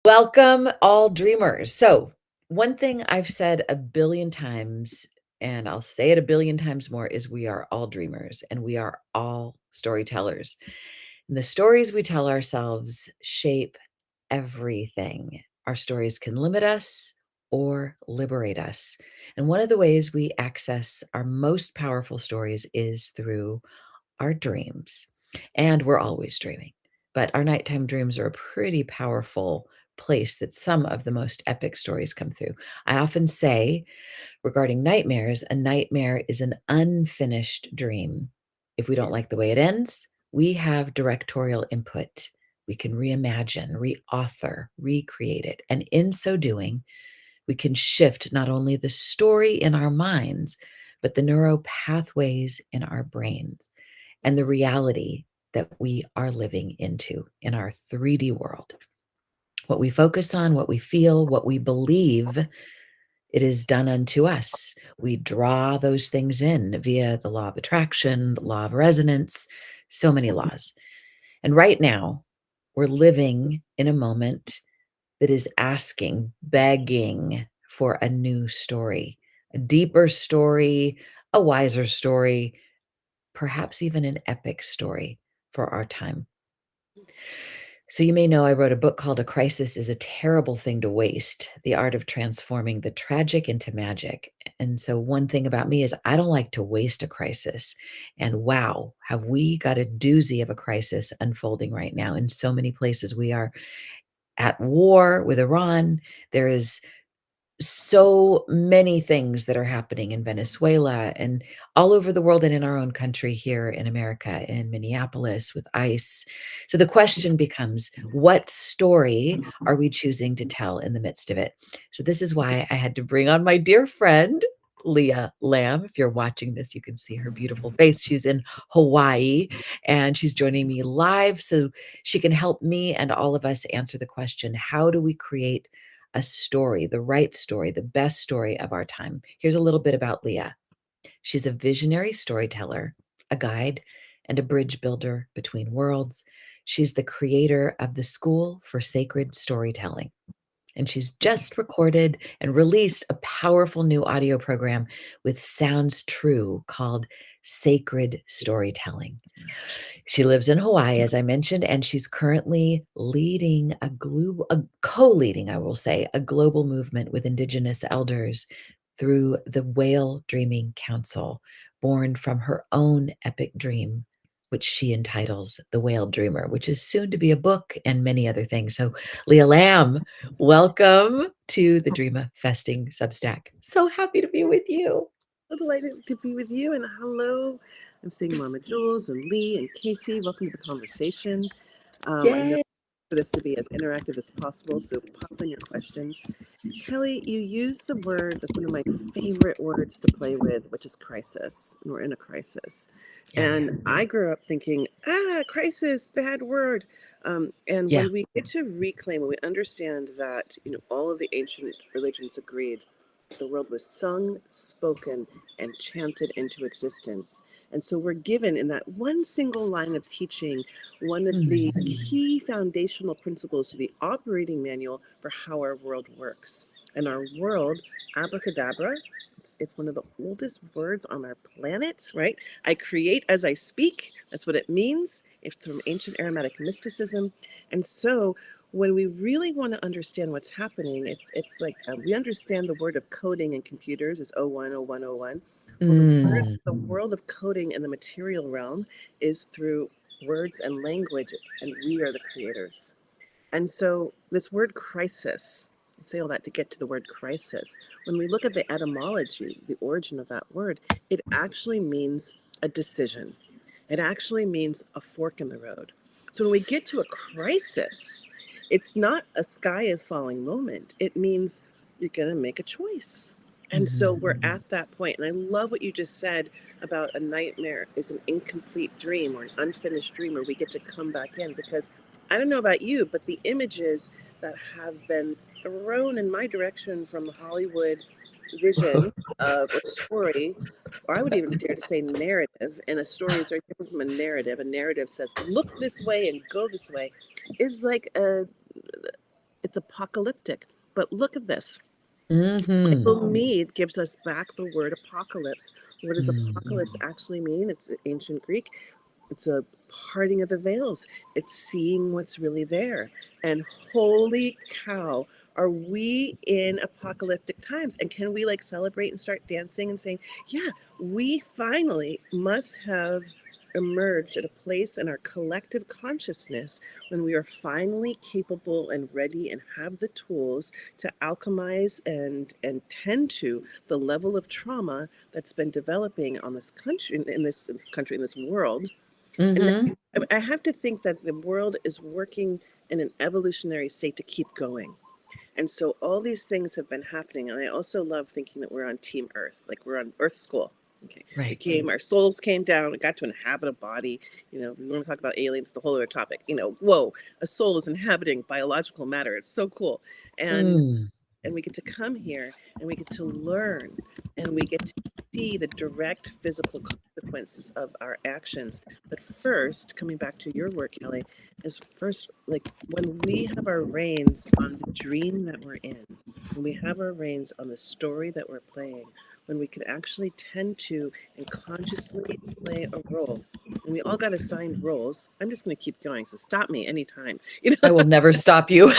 Welcome, all dreamers. So, one thing I've said a billion times, and I'll say it a billion times more, is we are all dreamers and we are all storytellers. And the stories we tell ourselves shape everything. Our stories can limit us or liberate us. And one of the ways we access our most powerful stories is through our dreams. And we're always dreaming. But our nighttime dreams are a pretty powerful place that some of the most epic stories come through. I often say regarding nightmares, a nightmare is an unfinished dream. If we don't like the way it ends, we have directorial input. We can reimagine, reauthor, recreate it. And in so doing, we can shift not only the story in our minds, but the neural pathways in our brains and the reality that we are living into in our 3D world. What we focus on, what we feel, what we believe, it is done unto us. We draw those things in via the law of attraction, the law of resonance, so many laws. And right now, we're living in a moment that is asking, begging for a new story, a deeper story, a wiser story, perhaps even an epic story for our time. So, you may know I wrote a book called A Crisis is a Terrible Thing to Waste: The Art of Transforming the Tragic into Magic. And so, one thing about me is I don't like to waste a crisis. And wow, have we got a doozy of a crisis unfolding right now in so many places. We are at war with Iran. There is so many things that are happening in Venezuela and all over the world and in our own country here in America, in Minneapolis with ICE. So the question becomes, what story are we choosing to tell in the midst of it? So this is why I had to bring on my dear friend, Leah Lamb. If you're watching this, you can see her beautiful face. She's in Hawaii and she's joining me live so she can help me and all of us answer the question, how do we create a story, the right story, the best story of our time? Here's a little bit about Leah. She's a visionary storyteller, a guide, and a bridge builder between worlds. She's the creator of the School for Sacred Storytelling. And she's just recorded and released a powerful new audio program with Sounds True called Sacred Storytelling. She lives in Hawaii, as I mentioned, and she's currently leading co-leading, I will say, a global movement with Indigenous elders through the Whale Dreaming Council, born from her own epic dream, which she entitles The Whale Dreamer, which is soon to be a book and many other things. So, Leah Lamb, welcome to the Dreamifesting Substack. So happy to be with you. So delighted to be with you, and hello. I'm seeing Mama Jules and Lee and Casey. Welcome to the conversation. I know Yay. for this to be as interactive as possible, so pop in your questions. Kelly, you used the word that's one of my favorite words to play with, which is crisis. And we're in a crisis. Yeah. And I grew up thinking, crisis, bad word. And Yeah. when we get to reclaim, when we understand that, all of the ancient religions agreed the world was sung, spoken, and chanted into existence. And so we're given in that one single line of teaching one of the key foundational principles to the operating manual for how our world works. And our world, abracadabra, it's one of the oldest words on our planet, right? I create as I speak. That's what it means. It's from ancient Aromatic mysticism. And so when we really want to understand what's happening, it's like we understand the word of coding in computers is 010101. Well, Mm. the world of coding in the material realm is through words and language, and we are the creators. And so this word crisis, I say all that to get to the word crisis. When we look at the etymology, the origin of that word, it actually means a decision. It actually means a fork in the road. So when we get to a crisis, it's not a sky is falling moment. It means you're going to make a choice. And so we're at that point. And I love what you just said about a nightmare is an incomplete dream or an unfinished dream where we get to come back in, because I don't know about you, but the images that have been thrown in my direction from the Hollywood vision of a story, or I would even dare to say narrative, and a story is very different from a narrative. A narrative says, look this way and go this way, is like it's apocalyptic. But look at this. Mhm. Michael Meade gives us back the word apocalypse. What does Mm. apocalypse actually mean? It's ancient Greek. It's a parting of the veils. It's seeing what's really there. And holy cow, are we in apocalyptic times? And can we like celebrate and start dancing and saying, yeah, we finally must have emerged at a place in our collective consciousness when we are finally capable and ready and have the tools to alchemize and tend to the level of trauma that's been developing on this country in this country in this world. And Mhm. I have to think that the world is working in an evolutionary state to keep going. And so all these things have been happening. And I also love thinking that we're on Team Earth, like we're on Earth School. Okay. We Right. came, our souls came down, we got to inhabit a body. You know, we want to talk about aliens, it's a whole other topic. You know, whoa, a soul is inhabiting biological matter. It's so cool. And Mm. and we get to come here and we get to learn and we get to see the direct physical consequences of our actions. But first, coming back to your work, Kelly, is first like when we have our reins on the dream that we're in, when we have our reins on the story that we're playing, when we can actually tend to and consciously play a role. And we all got assigned roles. I'm just going to keep going, so stop me anytime. You I know, will never stop you.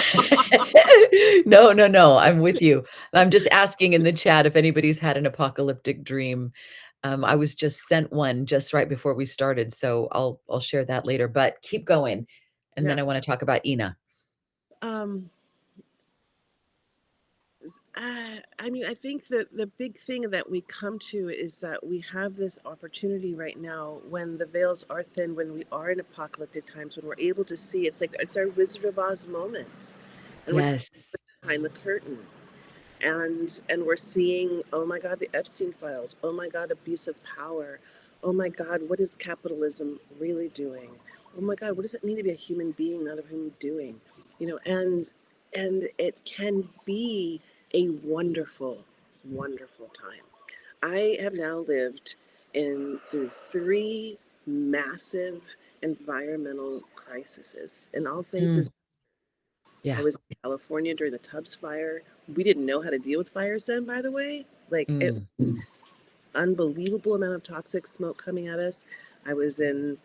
No, no, no, I'm with you. And I'm just asking in the chat if anybody's had an apocalyptic dream. I was just sent one just right before we started, so I'll share that later, but keep going, and yeah. then I wanna talk about Ina. Um, I mean, I think that the big thing that we come to is that we have this opportunity right now when the veils are thin, when we are in apocalyptic times, when we're able to see. It's like it's our Wizard of Oz moment, and we're seeing Yes. behind the curtain, and we're seeing, oh my God, the Epstein files. Oh my God, abuse of power. Oh my God, what is capitalism really doing? Oh my God, what does it mean to be a human being, not a human doing? You know, and it can be a wonderful, wonderful time. I have now lived in through three massive environmental crises, and I'll say Mm, I yeah. was in California during the Tubbs fire. We didn't know how to deal with fires then, by the way. Like it Mm, was unbelievable amount of toxic smoke coming at us. I was in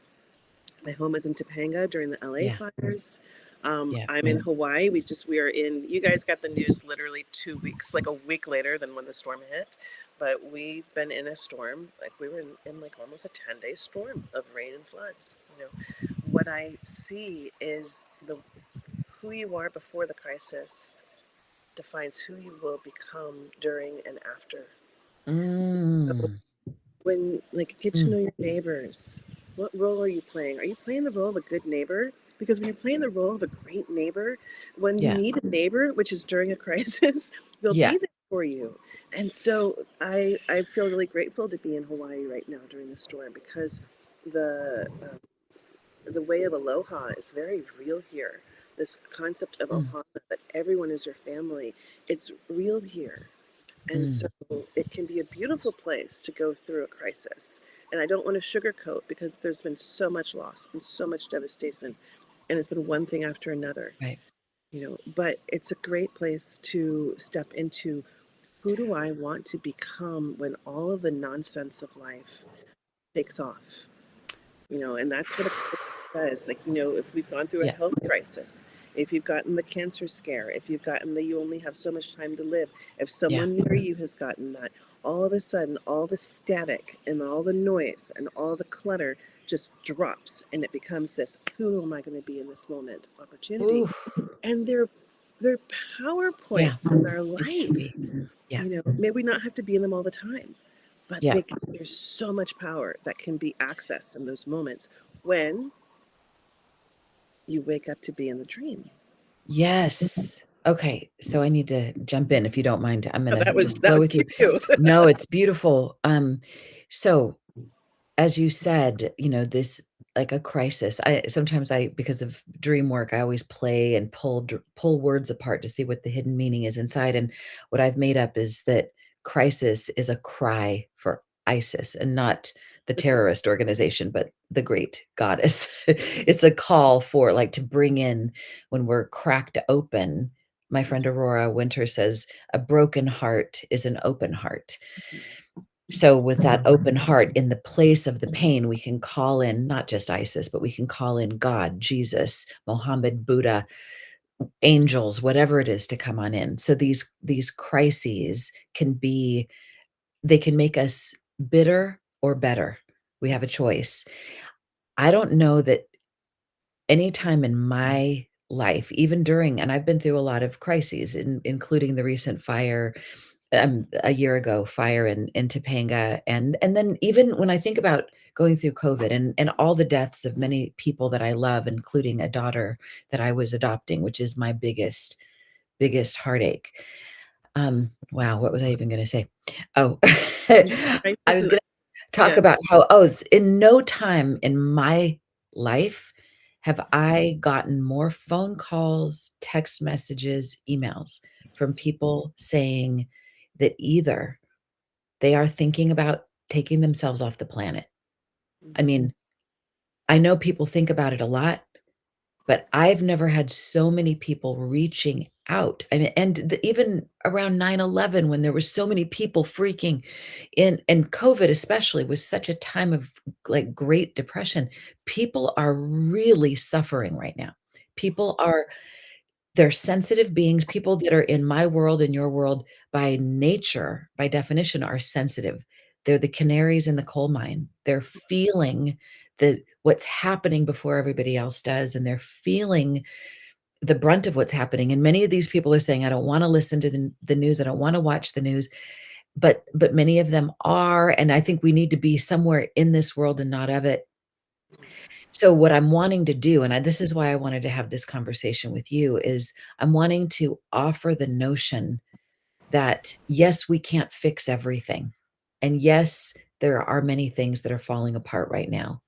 my home was in Topanga during the LA yeah, fires. yeah. I'm in Hawaii. We are in. You guys got the news literally 2 weeks, like a week later than when the storm hit. But we've been in a storm. Like we were in like almost a 10-day storm of rain and floods. You know, what I see is the who you are before the crisis defines who you will become during and after. So Mm, when, like, get to mm, know your neighbors. What role are you playing? Are you playing the role of a good neighbor? Because when you're playing the role of a great neighbor, when you yeah, need a neighbor, which is during a crisis, they'll yeah. be there for you. And so I feel really grateful to be in Hawaii right now during the storm because the um, the way of aloha is very real here. This concept of Mm, ohana, that everyone is your family, it's real here. And so mm, it can be a beautiful place to go through a crisis. And I don't want to sugarcoat because there's been so much loss and so much devastation. And it's been one thing after another, right. you know, but it's a great place to step into who do I want to become when all of the nonsense of life takes off? You know, and that's what a crisis does. Like, you know, if we've gone through a Yeah, health crisis, if you've gotten the cancer scare, if you've gotten the you only have so much time to live, if yeah. someone near you has gotten that, all of a sudden, all the static and all the noise and all the clutter just drops and it becomes this who am I going to be in this moment opportunity. Ooh, And they're power yeah, points in our it can life. be. Yeah, You know, maybe not have to be in them all the time, but yeah. there's so much power that can be accessed in those moments when you wake up to be in the dream. Yes. Okay, so I need to jump in if you don't mind. I'm Oh, gonna just that flow was with you. cute. No, it's beautiful. So as you said, you know, this like a crisis. I sometimes I because of dream work, I always play and pull words apart to see what the hidden meaning is inside. And what I've made up is that crisis is a cry for Isis and not the terrorist organization, but the great goddess. It's a call for like to bring in when we're cracked open. My friend Aurora Winter says, a broken heart is an open heart. So with that open heart, in the place of the pain, we can call in not just ISIS, but we can call in God, Jesus, Mohammed, Buddha, angels, whatever it is, to come on in. So these crises can be, they can make us bitter or better. We have a choice. I don't know that any time in my life, even during, and I've been through a lot of crises, including the recent fire a year ago, fire in Topanga, and then even when I think about going through COVID and all the deaths of many people that I love, including a daughter that I was adopting, which is my biggest heartache. Wow, what was I even going to say? Oh, I Crisis was and going to talk yeah. about how, oh, it's in no time in my life have I gotten more phone calls, text messages, emails from people saying that either they are thinking about taking themselves off the planet. I Mhm. mean, I know people think about it a lot, but I've never had so many people reaching out. I mean, and even around 9/11, when there were so many people freaking in, and COVID especially was such a time of like great depression, people are really suffering right now. People are, they're sensitive beings. People that are in my world and your world by nature, by definition, are sensitive. They're the canaries in the coal mine. They're feeling the what's happening before everybody else does, and they're feeling the brunt of what's happening. And many of these people are saying, "I don't want to listen to the news. I don't want to watch the news." But many of them are, and I think we need to be somewhere in this world and not of it. So what I'm wanting to do, and this is why I wanted to have this conversation with you, is I'm wanting to offer the notion that yes, we can't fix everything. And yes, there are many things that are falling apart right now,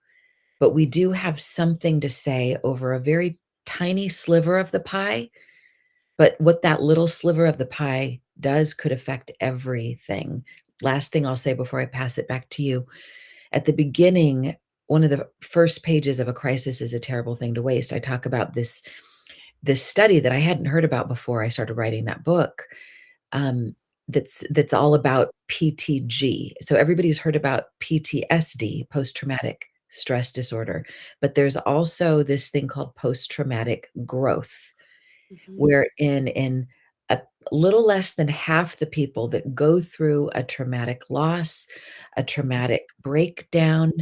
but we do have something to say over a very tiny sliver of the pie. But what that little sliver of the pie does could affect everything. Last thing I'll say before I pass it back to you, at the beginning, one of the first pages of A Crisis is a Terrible Thing to Waste. I talk about this study that I hadn't heard about before I started writing that book. That's all about PTG. So everybody's heard about PTSD, post traumatic stress disorder, but there's also this thing called post traumatic growth, Mhm. where in a little less than half the people that go through a traumatic loss, a traumatic breakdown,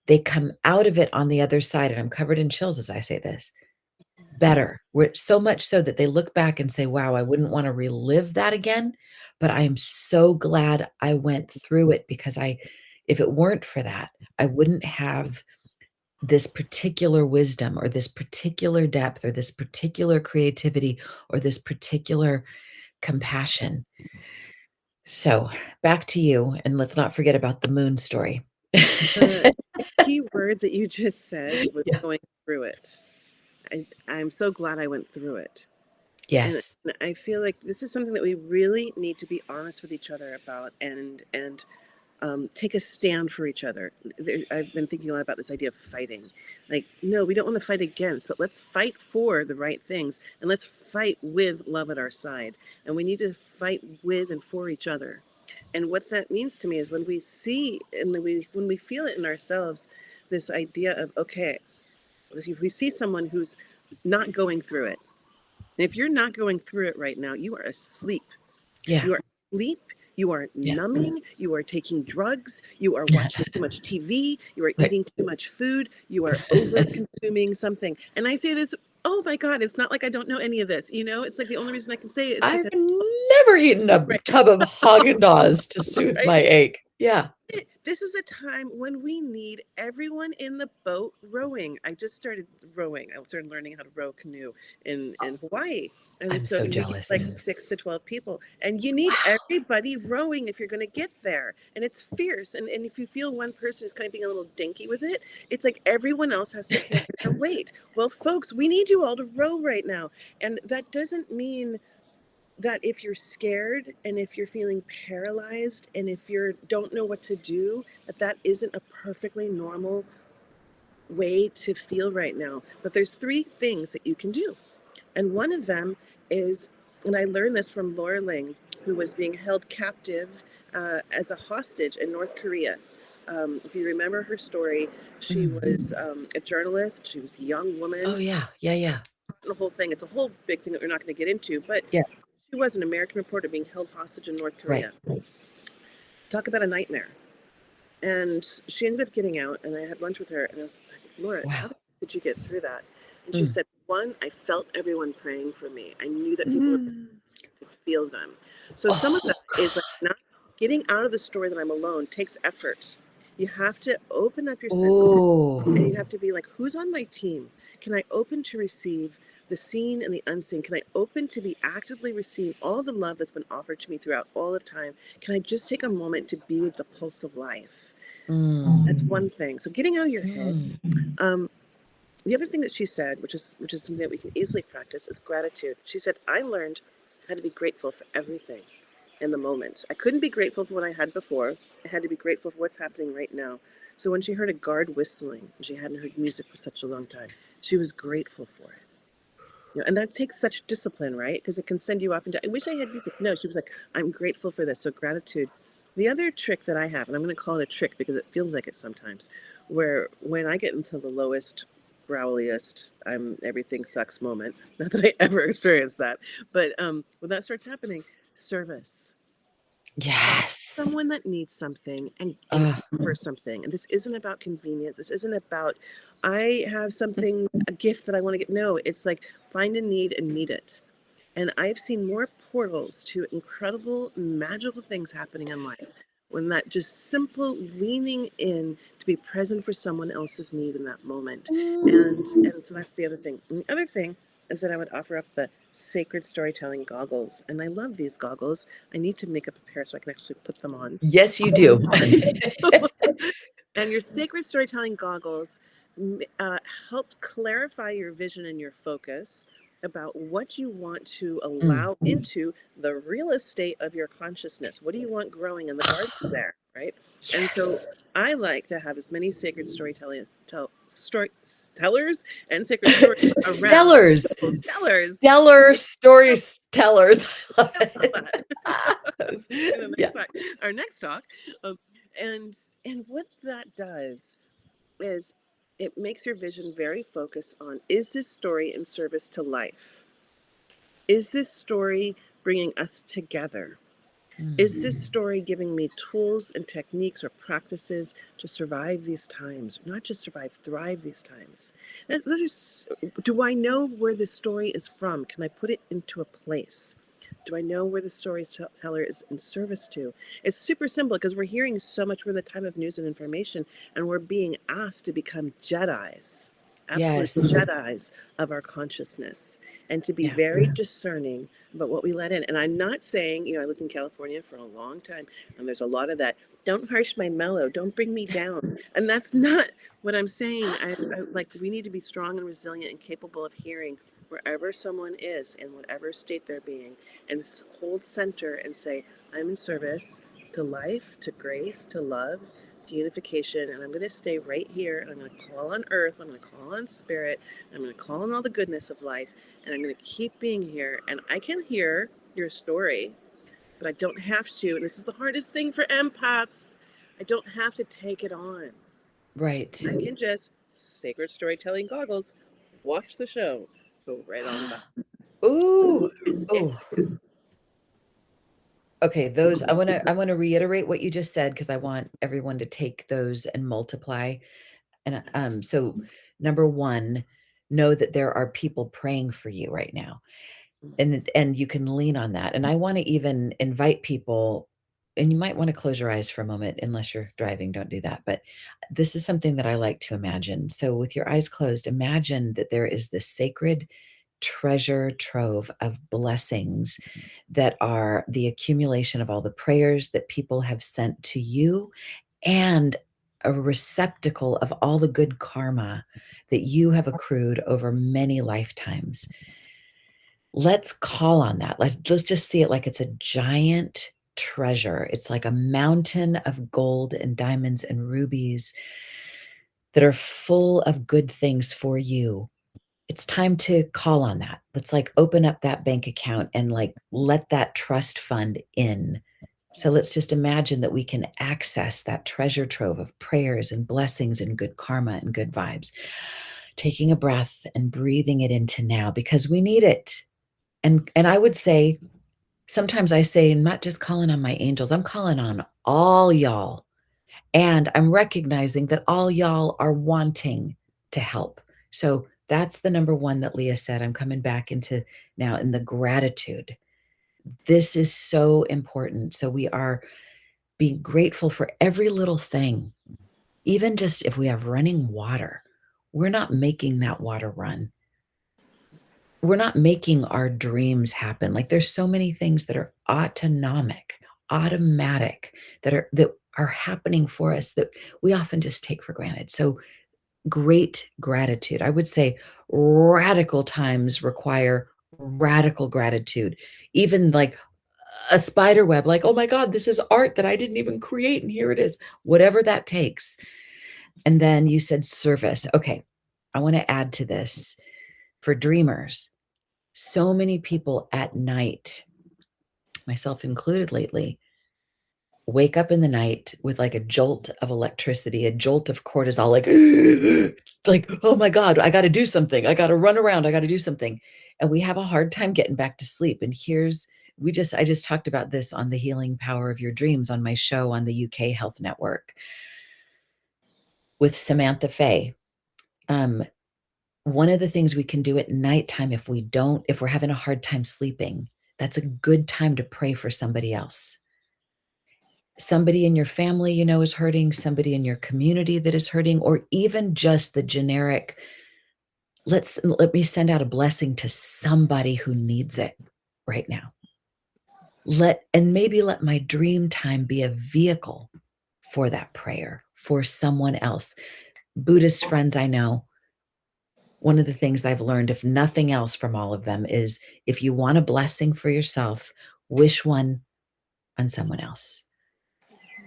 they come out of it on the other side, and I'm covered in chills as I say this, better. Where so much so that they look back and say, "Wow, I wouldn't wanna relive that again, but I am so glad I went through it because I if it weren't for that, I wouldn't have this particular wisdom or this particular depth or this particular creativity or this particular compassion." So, back to you, and let's not forget about the moon story. The key word that you just said was Yeah. going through it. I'm so glad I went through it. And Yes. I feel like this is something that we really need to be honest with each other about and take a stand for each other. I've been thinking a lot about this idea of fighting. Like, no, we don't want to fight against, but let's fight for the right things and let's fight with love at our side. And we need to fight with and for each other. And what that means to me is when we see and when we feel it in ourselves, this idea of, okay, if we see someone who's not going through it, and if you're not going through it right now, you are asleep. Yeah. You are asleep. You are Yeah. numbing. You are taking drugs. You are watching too much TV. You are Right. eating too much food. You are over consuming something. And I say this, oh my God, it's not like I don't know any of this. You know, it's like the only reason I can say it is I've because, never eaten a right, tub of Haagen-Dazs to soothe right? my ache. Yeah. This is a time when we need everyone in the boat rowing. I just started rowing. I started learning how to row canoe in Hawaii. And I'm so so we get like jealous. 6 to 12 people. And you need Wow. everybody rowing if you're going to get there. And it's fierce. And if you feel one person is kind of being a little dinky with it, it's like everyone else has to carry their weight. Well, folks, we need you all to row right now. And that doesn't mean that if you're scared and if you're feeling paralyzed and if you don't know what to do, that isn't a perfectly normal way to feel right now. But there's three things that you can do. And one of them is And I learned this from Laura Ling, who was being held captive as a hostage in North Korea. If you remember her story, she Mm. was a journalist. She was a young Oh, woman. yeah. Yeah, yeah. The whole thing, it's a whole big thing that we're not going to get into, but Yeah, she was an American reporter being held hostage in North right. Korea. Talk about a nightmare. And she ended up getting out, and I had lunch with her, and I said, Laura, how Wow. did you get through that? And she Mm. said, one, I felt everyone praying for me. I knew that people Mm. could feel them. So some of that Oh, is like God. not getting out of the story that I'm alone takes effort. You have to open up your senses, and you Oh. have to be like, who's on my team? Can I open to receive the seen and the unseen? Can I open to be actively receiving all the love that's been offered to me throughout all of time? Can I just take a moment to be with the pulse of life? That's Mm. one thing. So getting out of your head. Mm. Um, the other thing that she said, which is something that we can easily practice, is gratitude. She said, I learned how to be grateful for everything in the moment. I couldn't be grateful for what I had before. I had to be grateful for what's happening right now. So when she heard a guard whistling, and she hadn't heard music for such a long time, she was grateful for it. And that takes such discipline, right? Because it can send you off into, I wish I had music. No, she was like, I'm grateful for this. So gratitude. The other trick that I have, and I'm going to call it a trick because it feels like it sometimes, where when I get into the lowest, growliest, I'm everything sucks moment, not that I ever experienced that, but when that starts happening, service. Find Yes. someone that needs something and Uh, offer something. And this isn't about convenience. This isn't about I have something, a gift that I want to get. No, it's like find a need and meet it. And I've seen more portals to incredible, magical things happening in life when that just simple leaning in to be present for someone else's need in that moment. And so that's the other thing. And the other thing is that I would offer up the sacred storytelling goggles. And I love these goggles. I need to make up a pair so I can actually put them on. yes, you do. And your sacred storytelling goggles helped clarify your vision and your focus about what you want to Mm. allow into the real estate of your consciousness. What do you want growing in the gardens there, right? And so Yes. I like to have as many sacred storytellers and sacred stories around. Stellars. Stellars. Stellar storytellers. I love I love it. that. In the Yeah. next talk, our next talk, um, and what that does is it makes your vision very focused on, is this story in service to life? Is this story bringing us together? Is this Mm. story giving me tools and techniques or practices to survive these times? Not just survive, thrive these times. Do I know where this story is from? Can I put it into a place? Do I know where the storyteller is in service to? It's super simple because we're hearing so much. We're in the time of news and information, and we're being asked to become Jedis, absolute Yes. Jedis of our consciousness, and to be Yeah. very discerning about what we let in. And I'm not saying, I lived in California for a long time, and there's a lot of that. Don't harsh my mellow. Don't bring me down. And that's not what I'm saying. I like we need to be strong and resilient and capable of hearing wherever someone is in whatever state they're being, and hold center and say, I'm in service to life, to grace, to love, to unification, and I'm going to stay right here, and I'm going to call on earth, I'm going to call on spirit, I'm going to call on all the goodness of life, and I'm going to keep being here. And I can hear your story, but I don't have to. And this is the hardest thing for empaths. I don't have to take it on. Right. I can just sacred storytelling goggles, watch the show, go right on by. Ooh. It's Ooh. Okay, those I wanna reiterate what you just said because I want everyone to take those and multiply. And, so number 1, know that there are people praying for you right now, and you can lean on that. And I wanna even invite people, and you might wanna close your eyes for a moment unless you're driving, don't do that, but this is something that I like to imagine. So with your eyes closed, imagine that there is this sacred treasure trove of blessings that are the accumulation of all the prayers that people have sent to you and a receptacle of all the good karma that you have accrued over many lifetimes. Let's call on that. Let's just see it like it's a giant treasure. It's like a mountain of gold and diamonds and rubies that are full of good things for you. it's time to call on that. Let's like open up that bank account and like let that trust fund in. So let's just imagine that we can access that treasure trove of prayers and blessings and good karma and good vibes. Taking a breath and breathing it into now because we need it. And I would say sometimes I say, I'm not just calling on my angels, I'm calling on all y'all. And I'm recognizing that all y'all are wanting to help. So that's the number one that Leah said. I'm coming back into now in the gratitude. This is so important. So we are being grateful for every little thing, even just if we have running water, we're not making that water run. We're not making our dreams happen. Like there's so many things that are automatic that are happening for us that we often just take for granted. So great gratitude. I would say radical times require radical gratitude. Even like a spider web, like, oh my God, this is art that I didn't even create. And here it is, whatever that takes. And then you said service. Okay. I want to add to this for dreamers. So many people at night, myself included lately, wake up in the night with like a jolt of electricity, a jolt of cortisol, like, like, oh my God, I got to do something. I got to run around. I got to do something. And we have a hard time getting back to sleep. And I just talked about this on the healing power of your dreams on my show on the UK Health Network with Samantha Fay. Um, One of the things we can do at nighttime if we're having a hard time sleeping, that's a good time to pray for somebody else. Somebody in your family, is hurting, somebody in your community that is hurting, or even just the generic, let me send out a blessing to somebody who needs it right now. Maybe let my dream time be a vehicle for that prayer for someone else. Buddhist friends I know, one of the things I've learned, if nothing else from all of them, is if you want a blessing for yourself, wish one on someone else.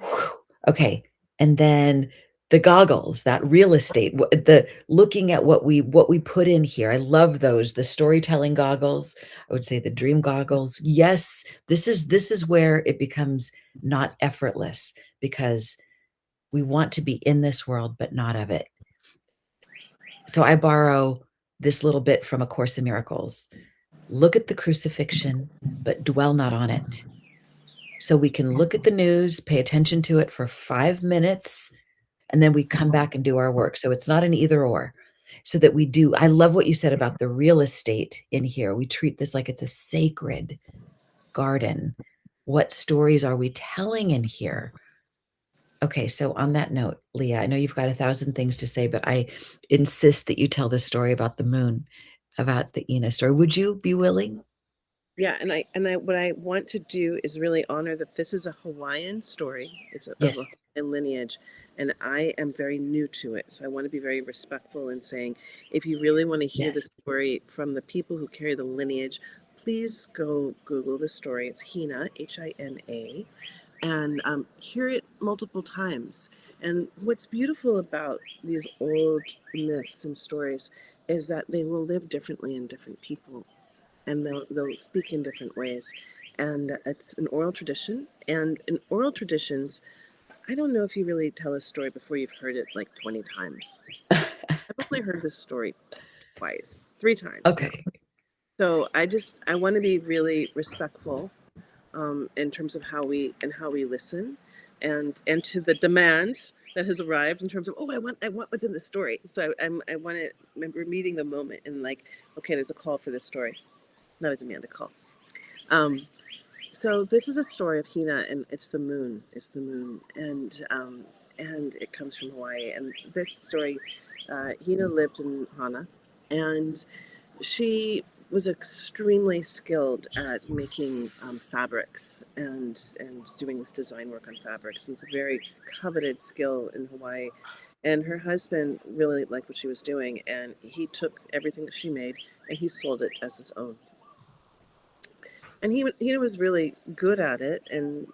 Whew. Okay. And then the goggles, that real estate, the looking at what we put in here. I love those, the storytelling goggles. I would say the dream goggles. Yes, this is where it becomes not effortless because we want to be in this world, but not of it. So I borrow this little bit from A Course in Miracles. Look at the crucifixion, but dwell not on it. So we can look at the news, pay attention to it for 5 minutes, and then we come back and do our work. So it's not an either or. So that we do. I love what you said about the real estate in here. We treat this like it's a sacred garden. What stories are we telling in here? Okay, so on that note, Leah, I know you've got 1,000 things to say, but I insist that you tell the story about the moon, about the Ina story. Would you be willing? Yeah, and I what I want to do is really honor that this is a Hawaiian story. It's of a Yes. Hawaiian lineage, and I am very new to it. So I want to be very respectful in saying, if you really want to hear the Yes. story from the people who carry the lineage, please go Google the story. It's Hina, Hina, and hear it multiple times. And what's beautiful about these old myths and stories is that they will live differently in different people, and they'll speak in different ways. And it's an oral tradition. And in oral traditions, I don't know if you really tell a story before you've heard it like 20 times. I've only heard this story twice, 3 times now. Okay. So I want to be really respectful in terms of how we listen, and to the demand that has arrived in terms of, oh, I want what's in the story. So I want to remember meeting the moment and like, okay, there's a call for this story, not a demand, a call. Um, so this is a story of Hina, and it's the moon. It's the moon, and it comes from Hawaii. And this story, Hina lived in Hana, and she was extremely skilled at making fabrics and doing this design work on fabrics. And it's a very coveted skill in Hawaii. And her husband really liked what she was doing, and he took everything that she made and he sold it as his own. And he was really good at it, and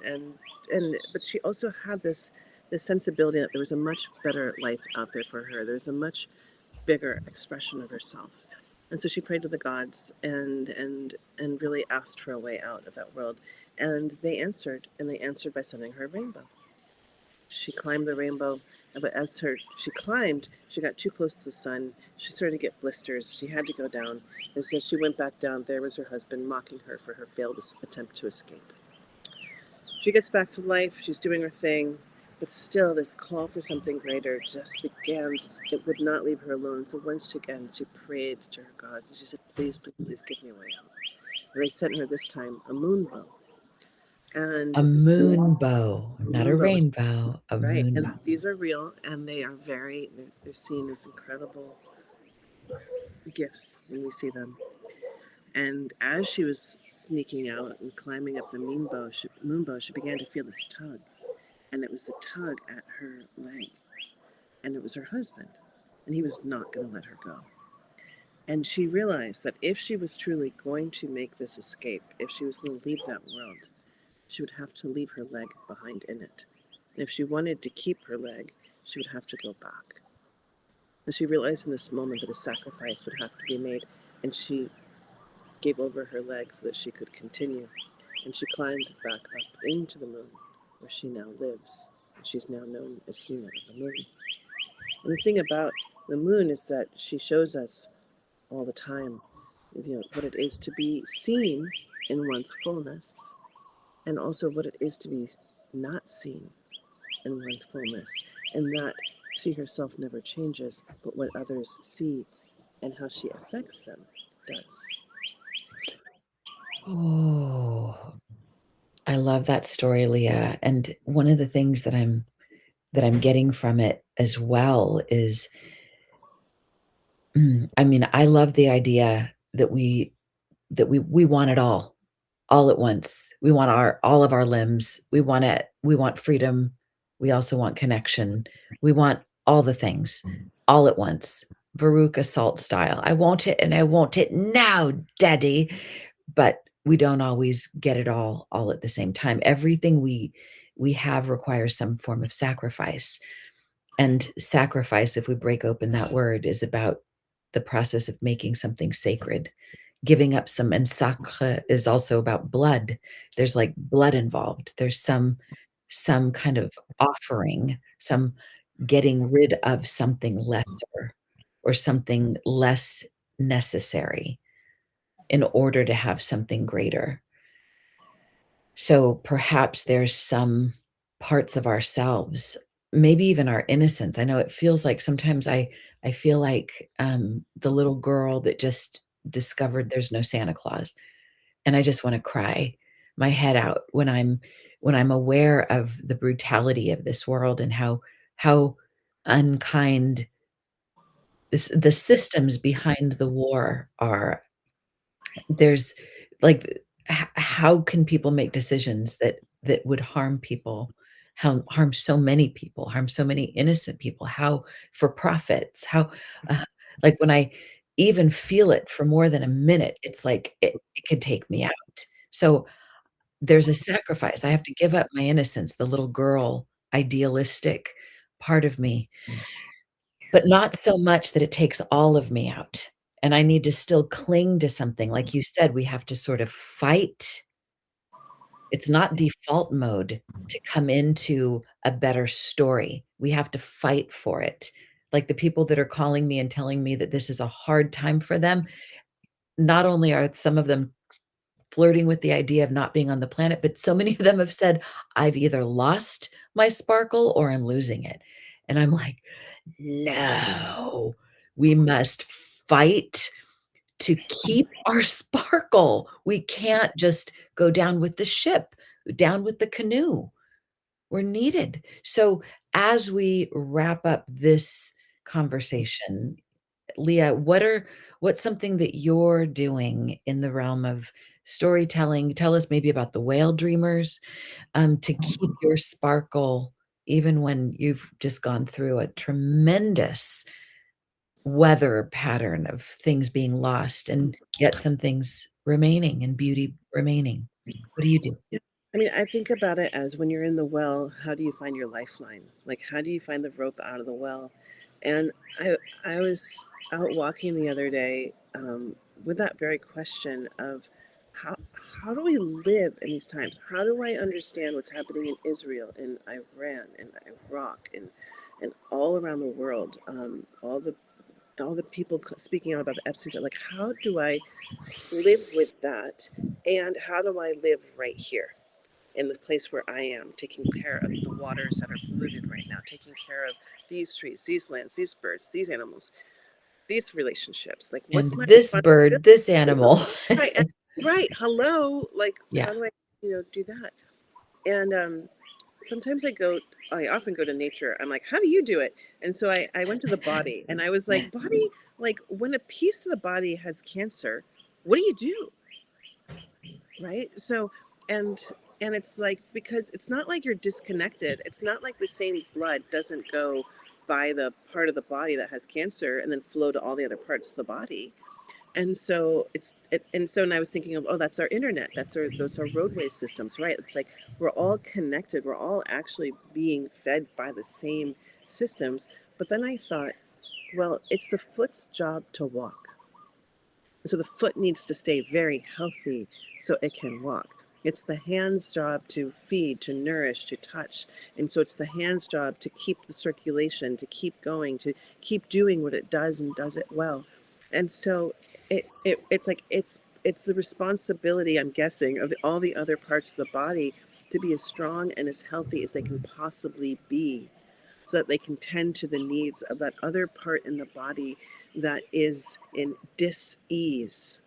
but she also had this sensibility that there was a much better life out there for her. There's a much bigger expression of herself. And so she prayed to the gods and really asked for a way out of that world. And they answered, and they answered by sending her a rainbow. She climbed the rainbow, but she climbed, she got too close to the sun. She started to get blisters. She had to go down. And as she went back down, there was her husband mocking her for her failed attempt to escape. She gets back to life. She's doing her thing. But still, this call for something greater just began. It would not leave her alone. So once again, she prayed to her gods and she said, please, please, please give me a way out. And they sent her this time a moon bow. A And this moon bow, not a moon bow, rainbow, a right? moon And bow. these are real, and they are they're seen as incredible gifts when we see them. And as she was sneaking out and climbing up the moon bow, she began to feel this tug, and it was the tug at her leg, and it was her husband, and he was not going to let her go. And she realized that if she was truly going to make this escape, if she was going to leave that world, she would have to leave her leg behind in it. And if she wanted to keep her leg, she would have to go back. And she realized in this moment that a sacrifice would have to be made, and she gave over her leg so that she could continue. And she climbed back up into the moon, where she now lives. And she's now known as Hina of the Moon. And the thing about the moon is that she shows us all the time, what it is to be seen in one's fullness, and also what it is to be not seen in one's fullness, and that she herself never changes, but what others see and how she affects them does. Oh, I love that story, Leah, and one of the things that I'm getting from it as well is, I mean, I love the idea that we want it all at once. We want our all of our limbs. We want it. We want freedom. We also want connection. We want all the things all at once. Veruca Salt style. I want it and I want it now, daddy. But we don't always get it all at the same time. Everything we have requires some form of sacrifice. And sacrifice, if we break open that word, is about the process of making something sacred, giving up some, and sacre is also about blood. There's like blood involved. There's some kind of offering, some getting rid of something lesser or something less necessary in order to have something greater. So perhaps there's some parts of ourselves, maybe even our innocence. I know it feels like sometimes I feel like the little girl that just discovered there's no Santa Claus, and I just want to cry my head out when I'm aware of the brutality of this world and how unkind the systems behind the war are. There's like, how can people make decisions that would harm people, harm so many people, harm so many innocent people? How for profits? How, uh, like, when I even feel it for more than a minute, it's like it could take me out. So, there's a sacrifice. I have to give up my innocence, the little girl, idealistic part of me, but not so much that it takes all of me out. And I need to still cling to something. Like you said, we have to sort of fight. It's not default mode to come into a better story. We have to fight for it. Like the people that are calling me and telling me that this is a hard time for them, not only are some of them flirting with the idea of not being on the planet, but so many of them have said, "I've either lost my sparkle or I'm losing it." And I'm like, "No, we must fight to keep our sparkle. We can't just go down with the ship, down with the canoe. We're needed." So, as we wrap up this conversation, Leah, what's something that you're doing in the realm of storytelling? Tell us maybe about the whale dreamers, to keep your sparkle even when you've just gone through a tremendous weather pattern of things being lost and yet some things remaining and beauty remaining. What do you do? Yeah. I mean, I think about it as when you're in the well, how do you find your lifeline? Like, how do you find the rope out of the well? And I was out walking the other day, um, with that very question of how how do we live in these times? How do I understand what's happening in Israel, in Iran, in Iraq, and all around the world? All the people speaking out about the Epstein's, like, how do I live with that, and how do I live right here in the place where I am, taking care of the waters that are polluted right now, taking care of these trees, these lands, these birds, these animals, these relationships. Like, And what's my this responsibility? bird, this animal. Right, right. Hello, like, Yeah. how do I, do that? And sometimes I often go to nature. I'm like, how do you do it? And so I went to the body, and I was like, body, like, when a piece of the body has cancer, what do you do? Right? So, and and it's like, because it's not like you're disconnected. It's not like the same blood doesn't go by the part of the body that has cancer and then flow to all the other parts of the body. And so and I was thinking of, oh, that's our internet, those are roadway systems, right? It's like we're all connected, we're all actually being fed by the same systems. But then I thought, well, it's the foot's job to walk. So the foot needs to stay very healthy so it can walk. It's the hand's job to feed, to nourish, to touch. And so it's the hand's job to keep the circulation, to keep going, to keep doing what it does and does it well. And so it's like it's the responsibility, I'm guessing, of all the other parts of the body to be as strong and as healthy as they can possibly be, so that they can tend to the needs of that other part in the body that is in dis-ease.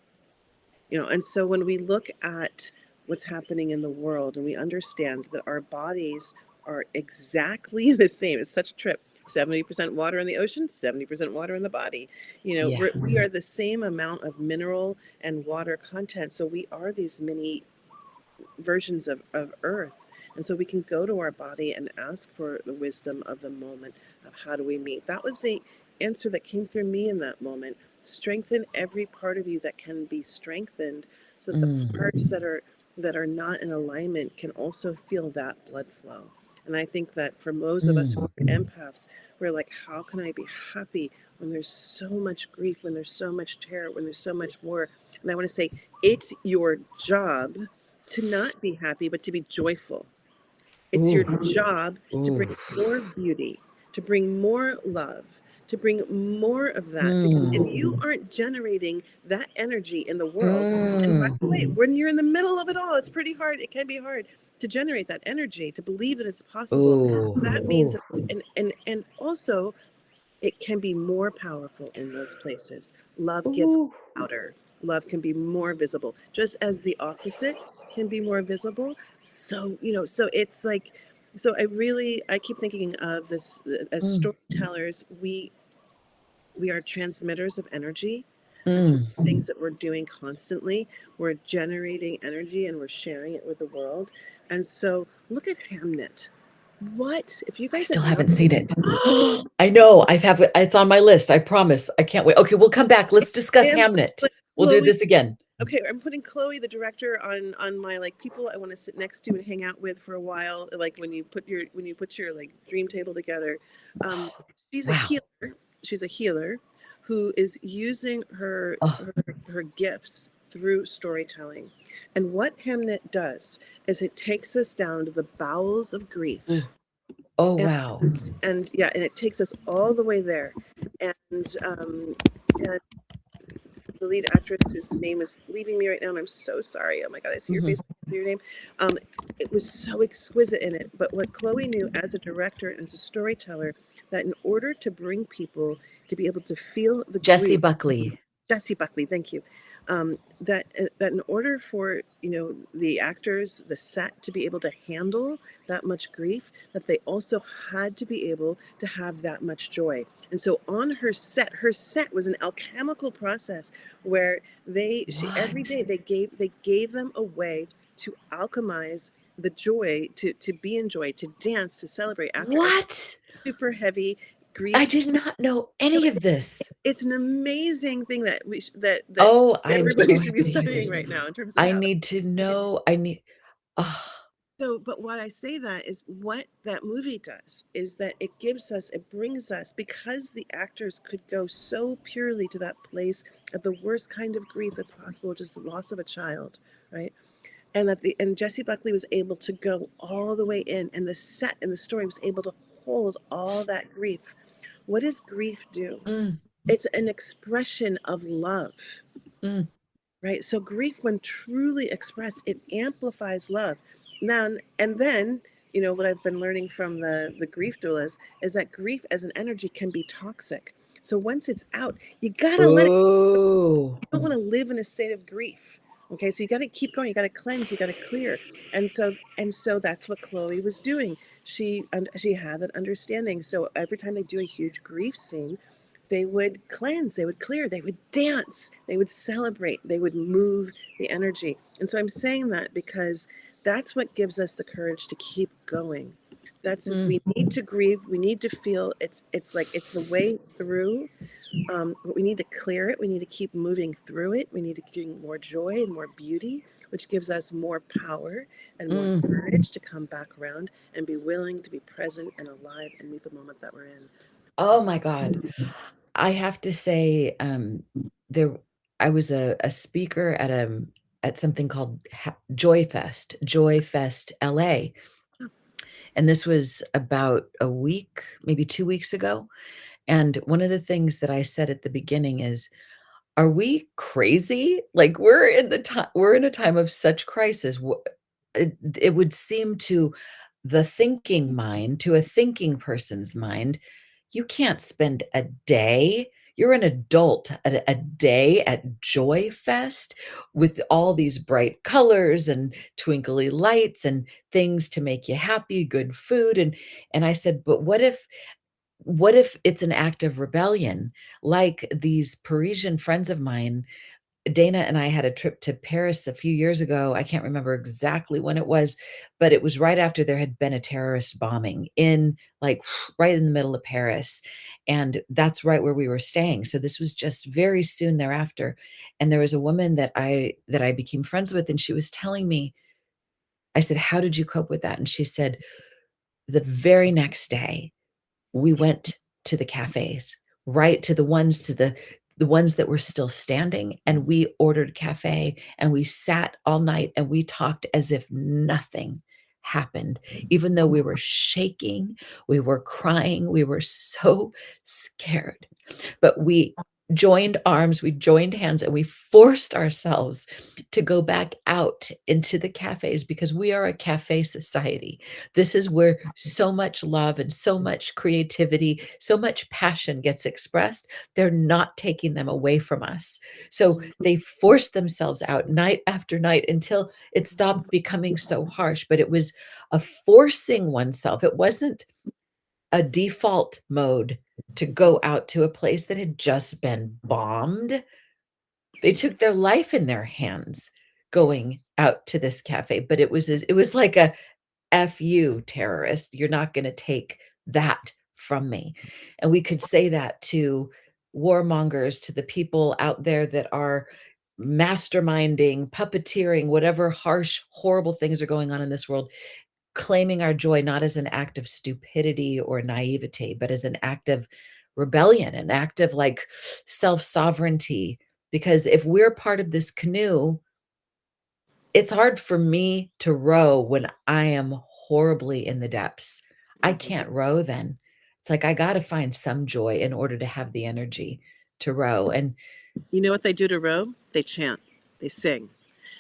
And so when we look at what's happening in the world and we understand that our bodies are exactly the same, it's such a trip. 70% water in the ocean, 70% water in the body. Yeah. We are the same amount of mineral and water content. So we are these mini versions of earth. And so we can go to our body and ask for the wisdom of the moment of how do we meet. That was the answer that came through me in that moment. Strengthen every part of you that can be strengthened, so that the Mm, parts that are not in alignment can also feel that blood flow. And I think that for those of us who mm. are empaths, we're like, how can I be happy when there's so much grief, when there's so much terror, when there's so much war? And I want to say, it's your job to not be happy, but to be joyful. It's your Ooh, job to ooh. bring more beauty, to bring more love, to bring more of that. Because if Mm, you aren't generating that energy in the world, and by mm. the way, when you're in the middle of it all, it's pretty hard. It can be hard to generate that energy, to believe that it's possible. Ooh, That means ooh, that, and also it can be more powerful in those places. Love gets ooh. louder. Love can be more visible, just as the opposite can be more visible. So, so it's like, so I keep thinking of this as Mm, storytellers. We are transmitters of energy. That's one mm. of the things that we're doing constantly. We're generating energy and we're sharing it with the world. And so look at Hamnet. What, if you I guys still have not haven't seen it. seen I know. It's on my list. I promise. I can't wait. Okay, we'll come back. Let's I discuss am Hamnet. like We'll do slowly. this again. Okay, I'm putting Chloe, the director, on my, like, people I want to sit next to and hang out with for a while. Like, when you put your like dream table together, um, she's a Wow. healer. She's a healer who is using Oh, her gifts through storytelling. And what Hemnet does is it takes us down to the bowels of grief, ooh. Oh, and wow. and yeah, and it takes us all the way there. And the lead actress, whose name is leaving me right now, and I'm so sorry. Oh my God, I see your Mhm. face, I see your name. Um, it was so exquisite in it. But what Chloe knew as a director and as a storyteller, that in order to bring people to be able to feel the Jessie grief, Buckley. Jessie Buckley, thank you. That in order for the actors, the set, to be able to handle that much grief, that they also had to be able to have that much joy. And so on her set was an alchemical process where she every What? day they gave them a way to alchemize the joy, to be in joy, to dance, to celebrate after every What? super heavy I grief. did not know any of this. It's an amazing thing that that Oh, I am everybody so should be happy to hear studying this. right now in terms of I how that. need to know. I need. Oh, So, but why I say that is what that movie does is that it brings us, because the actors could go so purely to that place of the worst kind of grief that's possible, which is the loss of a child, right? And Jessie Buckley was able to go all the way in, and the set and the story was able to hold all that grief. What does grief do? Mm, It's an expression of love, mm. right? So grief, when truly expressed, it amplifies love. Now and then, what I've been learning from the grief doulas is that grief as an energy can be toxic. So once it's out, you gotta let it. Oh. You don't want to live in a state of grief. Okay, so you got to keep going. You got to cleanse. You got to clear. And so that's what Chloe was doing. She had that understanding. So every time they do a huge grief scene, they would cleanse. They would clear. They would dance. They would celebrate. They would move the energy. And so I'm saying that because that's what gives us the courage to keep going. That's just, Mm, we need to grieve. We need to feel. It's like it's the way through, but we need to clear it. We need to keep moving through it. We need to gain more joy and more beauty, which gives us more power and more mm. courage to come back around and be willing to be present and alive and meet the moment that we're in. Oh my God. I have to say, there I was a speaker at something called Joy Fest LA, and this was about a week, maybe 2 weeks ago, and one of the things that I said at the beginning is, "Are we crazy? Like, we're in a time of such crisis." It would seem to the thinking mind, to a thinking person's mind, you can't spend a day, you're an adult, a day at Joy Fest with all these bright colors and twinkly lights and things to make you happy, good food, and I said, "But what if it's an act of rebellion?" Like these Parisian friends of mine, Dana and I had a trip to Paris a few years ago. I can't remember exactly when it was, but it was right after there had been a terrorist bombing in, like, right in the middle of Paris, and that's right where we were staying. So this was just very soon thereafter, and there was a woman that I became friends with, and she was telling me, I said, "How did you cope with that?" And she said, "The very next day, we went to the cafes, right to the ones that were still standing, and we ordered cafe, and we sat all night, and we talked as if nothing happened, even though we were shaking, we were crying, we were so scared, but we joined arms, we joined hands, and we forced ourselves to go back out into the cafes because we are a cafe society. This is where so much love and so much creativity, so much passion gets expressed. They're not taking them away from us. So they forced themselves out night after night until it stopped becoming so harsh. But it was a forcing oneself. It wasn't a default mode to go out to a place that had just been bombed. They took their life in their hands going out to this cafe, but it was like a "F you, terrorist. You're not gonna take that from me." And we could say that to warmongers, to the people out there that are masterminding, puppeteering, whatever harsh, horrible things are going on in this world, claiming our joy not as an act of stupidity or naivety, but as an act of rebellion, an act of, like, self-sovereignty. Because if we're part of this canoe, it's hard for me to row when I am horribly in the depths. I can't row then. It's like I gotta find some joy in order to have the energy to row, and You know what they do to row? They chant, they sing.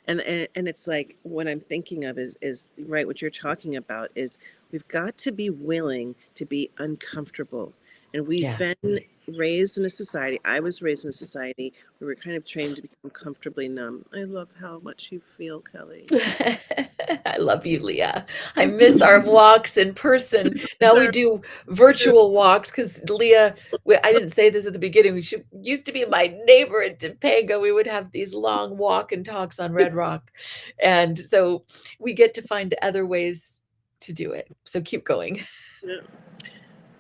And it's like what I'm thinking of is right what you're talking about is we've got to be willing to be uncomfortable. And we've yeah. been raised in a society, I was raised in a society where we're kind of trained to become comfortably numb. I love how much you feel, Kelly. I love you, Leah. I miss our walks in person. Now we Sorry. do virtual walks because Leah, I didn't say this at the beginning. She used to be my neighbor in Topanga. We would have these long walk and talks on Red Rock. And so we get to find other ways to do it. So keep going. Yeah.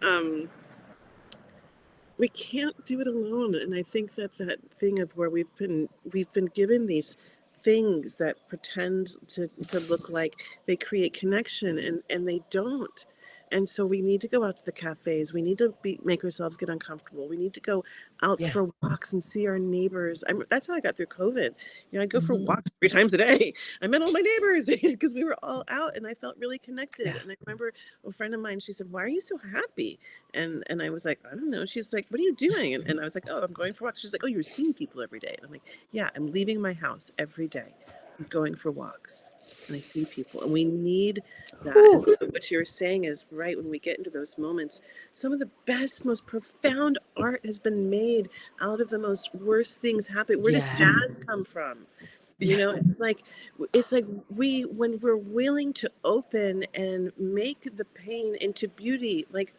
Um, we can't do it alone, and I think that that thing of where we've been given these things that pretend to look like they create connection, and they don't. And so we need to go out to the cafes. We need to make ourselves get uncomfortable. We need to go out Yeah. for walks and see our neighbors. That's how I got through COVID. I go for Mhm. walks 3 times a day. I met all my neighbors because we were all out, and I felt really connected. Yeah. And I remember a friend of mine, she said, "Why are you so happy?" And I was like, "I don't know." She's like, "What are you doing?" And I was like, "Oh, I'm going for walks." She's like, "Oh, you're seeing people every day." And I'm like, "Yeah, I'm leaving my house every day. I'm going for walks, and I see people, and we need that." And Whew. so what you're saying is right. When we get into those moments, some of the best, most profound art has been made out of the most worst things happening. Where does Yeah. jazz come from? Yeah. It's like we, when we're willing to open and make the pain into beauty, like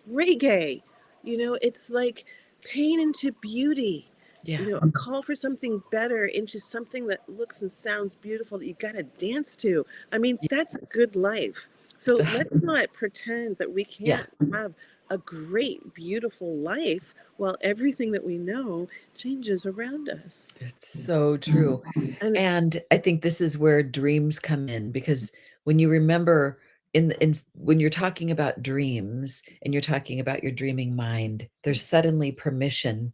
reggae, it's like pain into beauty, Yeah. a call for something better into something that looks and sounds beautiful that you got to dance to. I mean, Yeah. that's a good life. So let's not pretend that we Yeah. can't have a great, beautiful life while everything that we know changes around us. It's so true. And And I think this is where dreams come in, because when you remember when you're talking about dreams and you're talking about your dreaming mind, there's suddenly permission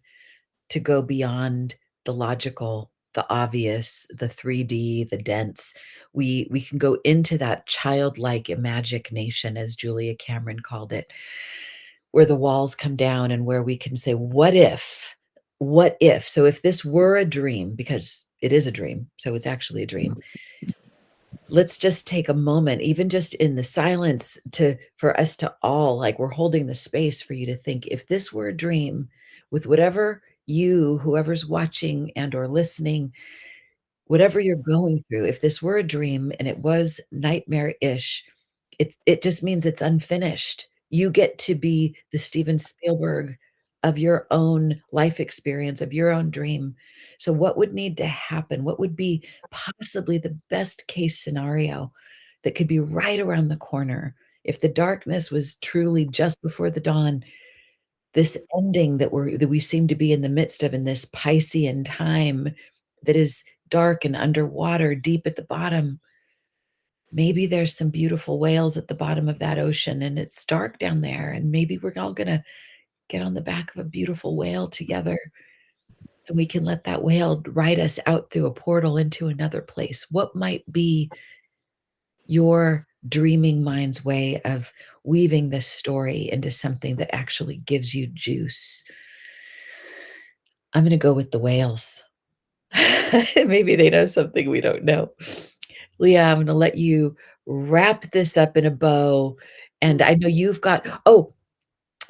to go beyond the logical, the obvious, the 3D, the dense. We can go into that childlike imagination, as Julia Cameron called it, where the walls come down and where we can say, what if? What if? So if this were a dream, because it is a dream, so it's actually a dream, let's just take a moment, even just in the silence, to for us to all, like, we're holding the space for you to think, if this were a dream, with whatever whoever's watching and or listening, whatever you're going through, if this were a dream and it was nightmare-ish, it just means it's unfinished. You get to be the Steven Spielberg of your own life experience, of your own dream. So what would need to happen? What would be possibly the best case scenario that could be right around the corner? If the darkness was truly just before the dawn, this ending that we seem to be in the midst of, in this Piscean time that is dark and underwater, deep at the bottom. Maybe there's some beautiful whales at the bottom of that ocean, and it's dark down there, and maybe we're all gonna get on the back of a beautiful whale together, and we can let that whale ride us out through a portal into another place. What might be your dreaming mind's way of weaving this story into something that actually gives you juice? I'm gonna go with the whales. Maybe they know something we don't know. Leah, I'm gonna let you wrap this up in a bow, and I know you've got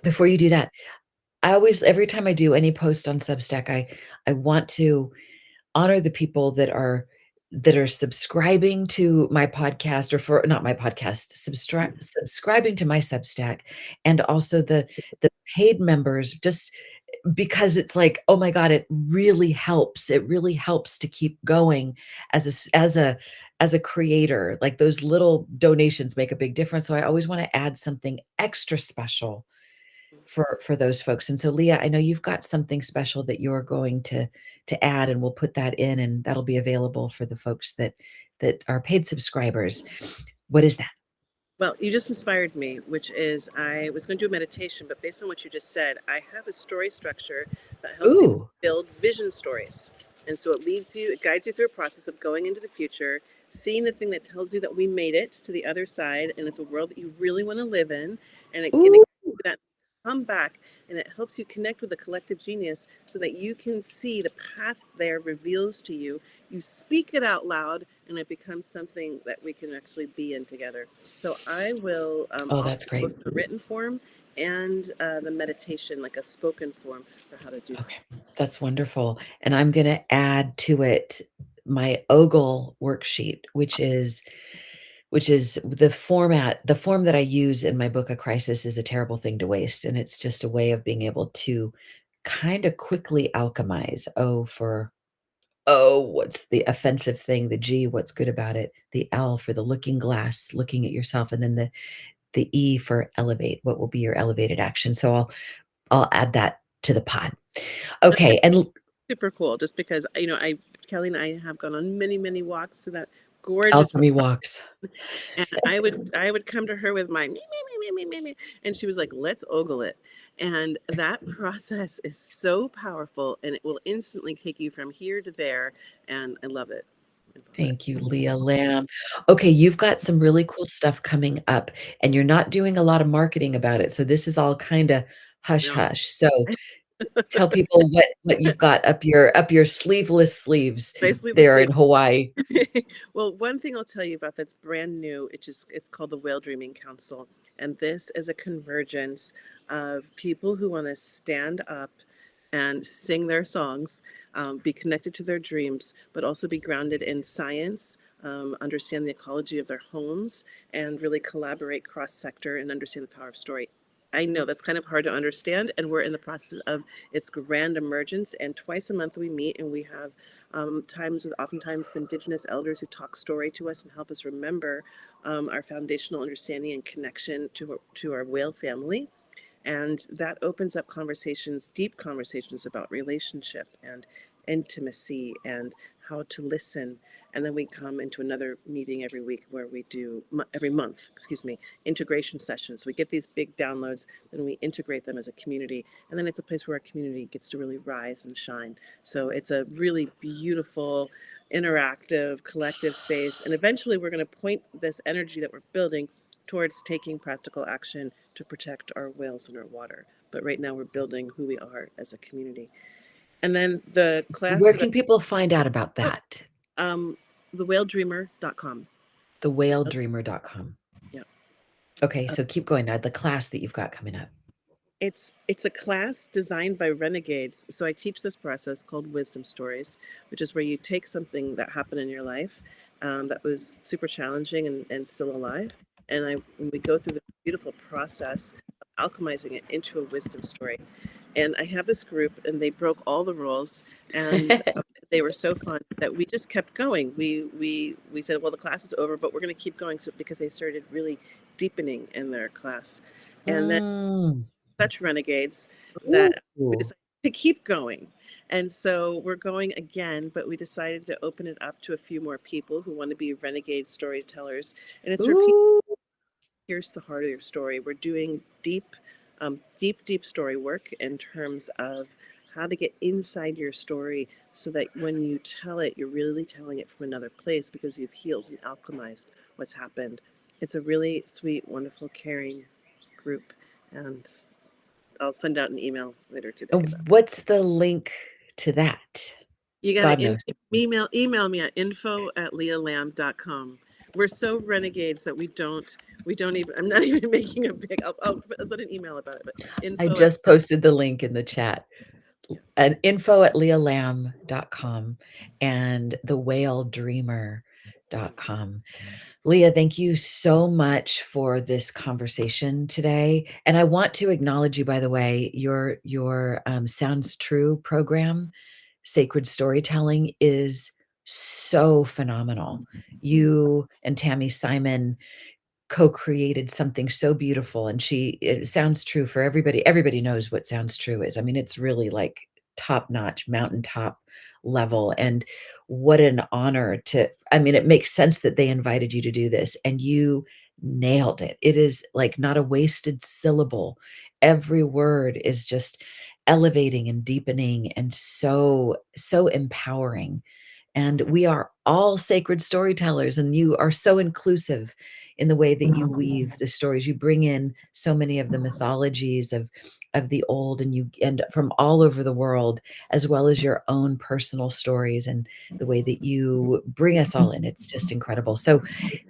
before you do that, I always every time I do any post on Substack, I want to honor the people that are subscribing to my podcast, or for not my podcast, subscribing to my Substack, and also the paid members, just because it's like, oh my God, it really helps. It really helps to keep going as a creator. Like, those little donations make a big difference. So I always want to add something extra special for those folks. And so, Leah, I know you've got something special that you're going to add, and we'll put that in, and that'll be available for the folks that are paid subscribers. What is that? well, you just inspired me, which is I was going to do a meditation, but based on what you just said, I have a story structure that helps you Ooh, build vision stories. And so it guides you through a process of going into the future, seeing the thing that tells you that we made it to the other side, and it's a world that you really want to live in. And it ooh. that come back, and it helps you connect with the collective genius so that you can see the path there reveals to you. You speak it out loud, and it becomes something that we can actually be in together. So I will Oh, offer that's great. both the written form and the meditation, like a spoken form for how to do that. Okay, that's wonderful. And I'm gonna add to it my Ogle worksheet, which is the form that I use in my book, A Crisis is a Terrible Thing to Waste. And it's just a way of being able to kind of quickly alchemize. O for what's the offensive thing? The G, what's good about it? The L for the looking glass, looking at yourself, and then the E for elevate. What will be your elevated action? So I'll add that to the pod. Okay, and Super cool, just because I Kelly and I have gone on many walks through that gorgeous. Alchemy walks. And I would come to her with my me, me, me, me, me, me, me, and she was like, let's ogle it. And that process is so powerful, and it will instantly take you from here to there. And I love it. I love it. Thank you, Leah Lamb. Okay, you've got some really cool stuff coming up, and you're not doing a lot of marketing about it, so this is all kinda hush No. hush. So tell people what you've got up your sleeveless sleeves Basically the there sleep. in Hawaii. Well, one thing I'll tell you about that's brand new, it's called the Whale Dreaming Council. And this is a convergence of people who want to stand up and sing their songs, be connected to their dreams, but also be grounded in science, understand the ecology of their homes, and really collaborate cross sector and understand the power of story. I know that's kind of hard to understand, and we're in the process of its grand emergence. And twice a month we meet, and we have oftentimes with Indigenous elders who talk story to us and help us remember our foundational understanding and connection to our whale family. And that opens up conversations, deep conversations about relationship and intimacy and how to listen. And then we come into another meeting every week where we do, every month, excuse me, integration sessions. We get these big downloads, then we integrate them as a community. And then it's a place where our community gets to really rise and shine. So it's a really beautiful, interactive, collective space. And eventually we're going to point this energy that we're building towards taking practical action to protect our whales in our water. But right now we're building who we are as a community. And then the Where classes that can people find out about oh, that? thewhaledreamer.com. Thewhaledreamer.com. Yeah. Okay, so keep going now, the class that you've got coming up. It's a class designed by renegades. So I teach this process called wisdom stories, which is where you take something that happened in your life that was super challenging and still alive, and we go through the beautiful process of alchemizing it into a wisdom story. And I have this group, and they broke all the rules, and they were so fun that we just kept going. We said, well, the class is over, but we're going to keep going, so because they started really deepening in their class, and then Mm. such renegades that we Ooh. decided to keep going. And so we're going again, but we decided to open it up to a few more people who want to be renegade storytellers. And it's for people, Ooh. here's the heart of your story. We're doing deep story work in terms of how to get inside your story so that when you tell it, you're really telling it from another place because you've healed and alchemized what's happened. It's a really sweet, wonderful, caring group. And I'll send out an email later today about it. What's the link to that? You got God to knows. email me at info@leahlamb.com. We're so renegades that we don't even, I'm not even making a big, I'll send an email about it, but I info at, just posted the link in the chat. yeah. And info@leahlamb.com and thewhaledreamer.com. Leah, thank you so much for this conversation today. And I want to acknowledge you, by the way, your Sounds True program, Sacred Storytelling, is so phenomenal. You and Tammy Simon co-created something so beautiful, and it sounds true for everybody. Everybody knows what sounds true is. I mean, it's really like top-notch mountaintop level, and what an honor I mean, it makes sense that they invited you to do this, and you nailed it. It is like not a wasted syllable. Every word is just elevating and deepening and so empowering. And we are all sacred storytellers, and you are so inclusive in the way that you weave the stories. You bring in so many of the mythologies of the old, and from all over the world, as well as your own personal stories, and the way that you bring us all in. It's just incredible. So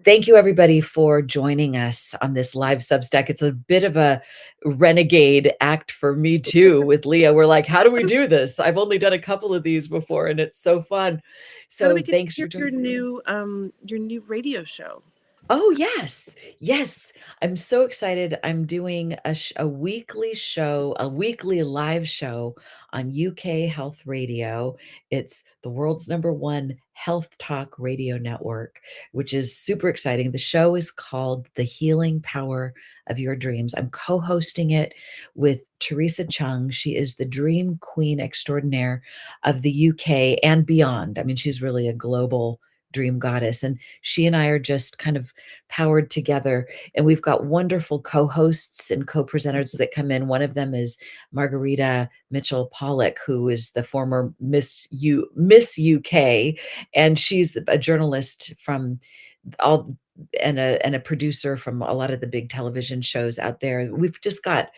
thank you, everybody, for joining us on this live Substack. It's a bit of a renegade act for me too with Leah. We're like, how do we do this? I've only done a couple of these before, and it's so fun. How do So we get thanks for joining. your new radio show? Oh, yes. Yes. I'm so excited. I'm doing a weekly show, a weekly live show on UK Health Radio. It's the world's #1 health talk radio network, which is super exciting. The show is called The Healing Power of Your Dreams. I'm co-hosting it with Teresa Chung. She is the dream queen extraordinaire of the UK and beyond. I mean, she's really a global dream goddess, and she and I are just kind of powered together, and we've got wonderful co-hosts and co-presenters that come in. One of them is Margarita Mitchell Pollock, who is the former Miss UK, and she's a journalist from all and a producer from a lot of the big television shows out there. We've just got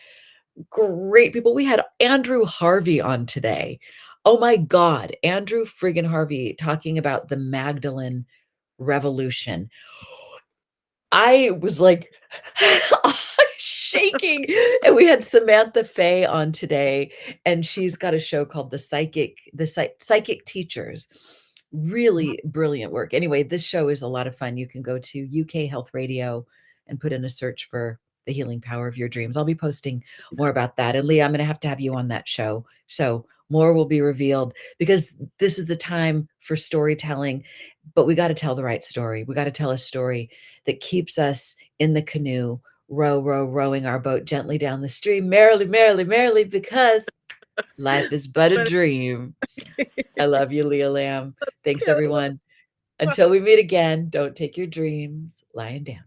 great people. We had Andrew Harvey on today. Oh my God, Andrew friggin' Harvey talking about the Magdalene Revolution. I was like shaking. And we had Samantha Fay on today, and she's got a show called Psychic Teachers. Really brilliant work. Anyway, this show is a lot of fun. You can go to UK Health Radio and put in a search for the healing power of your dreams. I'll be posting more about that. And Leah, I'm going to have you on that show. So more will be revealed, because this is a time for storytelling, but we got to tell the right story. We got to tell a story that keeps us in the canoe, rowing our boat gently down the stream, merrily, merrily, merrily, because life is but a But dream. I love you, Leah Lamb. Thanks, Kelly, everyone. Until we meet again, don't take your dreams lying down.